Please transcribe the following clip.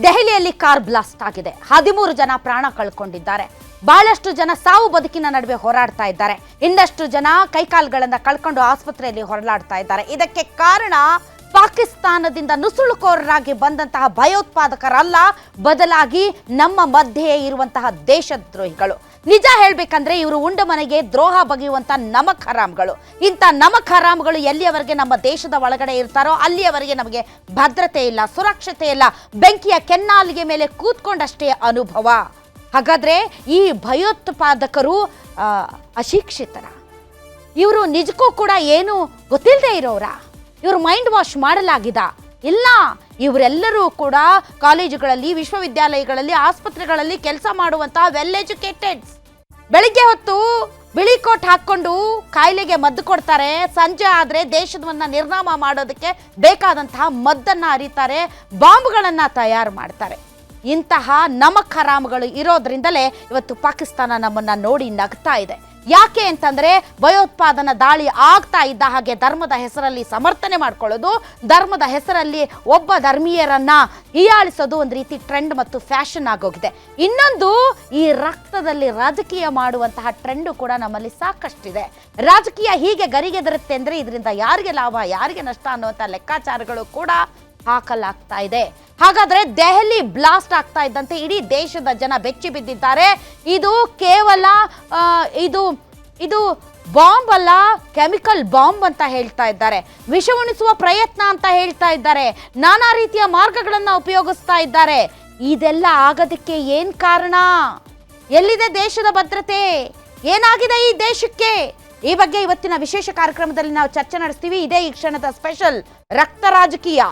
ದೆಹಲಿಯಲ್ಲಿ car blast ಆಗಿದೆ. 13 ಜನ ಪ್ರಾಣ ಕಳ್ಕೊಂಡಿದ್ದಾರೆ. ಬಹಳಷ್ಟು ಜನ ಸಾವು ಬದುಕಿನ ನಡುವೆ ಹೋರಾಡ್ತಾ ಇದ್ದಾರೆ. ಇನ್ನಷ್ಟು ಜನ ಕೈಕಾಲುಗಳನ್ನು ಕಳ್ಕೊಂಡು ಆಸ್ಪತ್ರೆಯಲ್ಲಿ ಹೊರಲಾಡ್ತಾ ಇದ್ದಾರೆ. ಇದಕ್ಕೆ ಕಾರಣ ಪಾಕಿಸ್ತಾನದಿಂದ ನುಸುಳುಕೋರರಾಗಿ ಬಂದಂತಹ ಭಯೋತ್ಪಾದಕರಲ್ಲ, ಬದಲಾಗಿ ನಮ್ಮ ಮಧ್ಯೆ ಇರುವಂತಹ ದೇಶದ್ರೋಹಿಗಳು. ನಿಜ ಹೇಳ್ಬೇಕಂದ್ರೆ ಇವರು ಉಂಡ ಮನೆಗೆ ದ್ರೋಹ ಬಗೆಯುವಂತ ನಮಕ್ ಹರಾಮ್ಗಳು. ಇಂಥ ನಮಕ್ ಹರಾಮ್ಗಳು ಎಲ್ಲಿಯವರೆಗೆ ನಮ್ಮ ದೇಶದ ಒಳಗಡೆ ಇರ್ತಾರೋ ಅಲ್ಲಿಯವರೆಗೆ ನಮಗೆ ಭದ್ರತೆ ಇಲ್ಲ, ಸುರಕ್ಷತೆ ಇಲ್ಲ. ಬೆಂಕಿಯ ಕೆನ್ನಾಲಿಗೆ ಮೇಲೆ ಕೂತ್ಕೊಂಡಷ್ಟೇ ಅನುಭವ. ಹಾಗಾದ್ರೆ ಈ ಭಯೋತ್ಪಾದಕರು ಅಶಿಕ್ಷಿತರ? ಇವರು ನಿಜಕ್ಕೂ ಕೂಡ ಏನು ಗೊತ್ತಿಲ್ಲದೆ ಇರೋರ? ಇವರು ಮೈಂಡ್ ವಾಶ್ ಮಾಡಲಾಗಿದ? ಇಲ್ಲ, ಇವರೆಲ್ಲರೂ ಕೂಡ ಕಾಲೇಜುಗಳಲ್ಲಿ, ವಿಶ್ವವಿದ್ಯಾಲಯಗಳಲ್ಲಿ, ಆಸ್ಪತ್ರೆಗಳಲ್ಲಿ ಕೆಲಸ ಮಾಡುವಂತಹ ವೆಲ್ ಎಜುಕೇಟೆಡ್. ಬೆಳಿಗ್ಗೆ ಹೊತ್ತು ಬಿಳಿ ಕೋಟ್ ಹಾಕೊಂಡು ಕಾಯಿಲೆಗೆ ಮದ್ದು ಕೊಡ್ತಾರೆ. ಸಂಜೆ ಆದ್ರೆ ದೇಶವನ್ನ ನಿರ್ನಾಮ ಮಾಡೋದಕ್ಕೆ ಬೇಕಾದಂತಹ ಮದ್ದನ್ನ ಅರಿತಾರೆ, ಬಾಂಬ್ಗಳನ್ನ ತಯಾರು ಮಾಡ್ತಾರೆ. ಇಂತಹ ನಮಕ್ ಹರಾಮ್ಗಳು ಇರೋದ್ರಿಂದಲೇ ಇವತ್ತು ಪಾಕಿಸ್ತಾನ ನಮ್ಮನ್ನ ನೋಡಿ ನಗ್ತಾ ಇದೆ. ಯಾಕೆ ಅಂತಂದ್ರೆ ಭಯೋತ್ಪಾದನಾ ದಾಳಿ ಆಗ್ತಾ ಇದ್ದ ಹಾಗೆ ಧರ್ಮದ ಹೆಸರಲ್ಲಿ ಸಮರ್ಥನೆ ಮಾಡ್ಕೊಳ್ಳೋದು, ಧರ್ಮದ ಹೆಸರಲ್ಲಿ ಒಬ್ಬ ಧರ್ಮೀಯರನ್ನ ಹೀಯಾಳಿಸೋದು ಒಂದು ರೀತಿ ಟ್ರೆಂಡ್ ಮತ್ತು ಫ್ಯಾಷನ್ ಆಗೋಗಿದೆ. ಇನ್ನೊಂದು, ಈ ರಕ್ತದಲ್ಲಿ ರಾಜಕೀಯ ಮಾಡುವಂತಹ ಟ್ರೆಂಡು ಕೂಡ ನಮ್ಮಲ್ಲಿ ಸಾಕಷ್ಟಿದೆ. ರಾಜಕೀಯ ಹೀಗೆ ಗರಿಗೆದರುತ್ತೆ ಅಂದ್ರೆ ಇದರಿಂದ ಯಾರಿಗೆ ಲಾಭ, ಯಾರಿಗೆ ನಷ್ಟ ಅನ್ನುವಂಥ ಲೆಕ್ಕಾಚಾರಗಳು ಕೂಡ ಹಾಕಲಾಗ್ತಾ ಇದೆ. ಹಾಗಾದ್ರೆ ದೆಹಲಿ ಬ್ಲಾಸ್ಟ್ ಆಗ್ತಾ ಇದ್ದಂತೆ ಇಡೀ ದೇಶದ ಜನ ಬೆಚ್ಚಿ ಬಿದ್ದಿದ್ದಾರೆ. ಇದು ಕೇವಲ ಇದು ಬಾಂಬ್ ಅಲ್ಲ, ಕೆಮಿಕಲ್ ಬಾಂಬ್ ಅಂತ ಹೇಳ್ತಾ ಇದ್ದಾರೆ. ವಿಷ ಉಣಿಸುವ ಪ್ರಯತ್ನ ಅಂತ ಹೇಳ್ತಾ ಇದ್ದಾರೆ. ನಾನಾ ರೀತಿಯ ಮಾರ್ಗಗಳನ್ನ ಉಪಯೋಗಿಸ್ತಾ ಇದ್ದಾರೆ. ಇದೆಲ್ಲ ಆಗೋದಕ್ಕೆ ಏನ್ ಕಾರಣ? ಎಲ್ಲಿದೆ ದೇಶದ ಭದ್ರತೆ? ಏನಾಗಿದೆ ಈ ದೇಶಕ್ಕೆ? ಈ ಬಗ್ಗೆ ಇವತ್ತಿನ ವಿಶೇಷ ಕಾರ್ಯಕ್ರಮದಲ್ಲಿ ನಾವು ಚರ್ಚೆ ನಡೆಸ್ತೀವಿ. ಇದೇ ಈ ಕ್ಷಣದ ಸ್ಪೆಷಲ್ ರಕ್ತ ರಾಜಕೀಯ.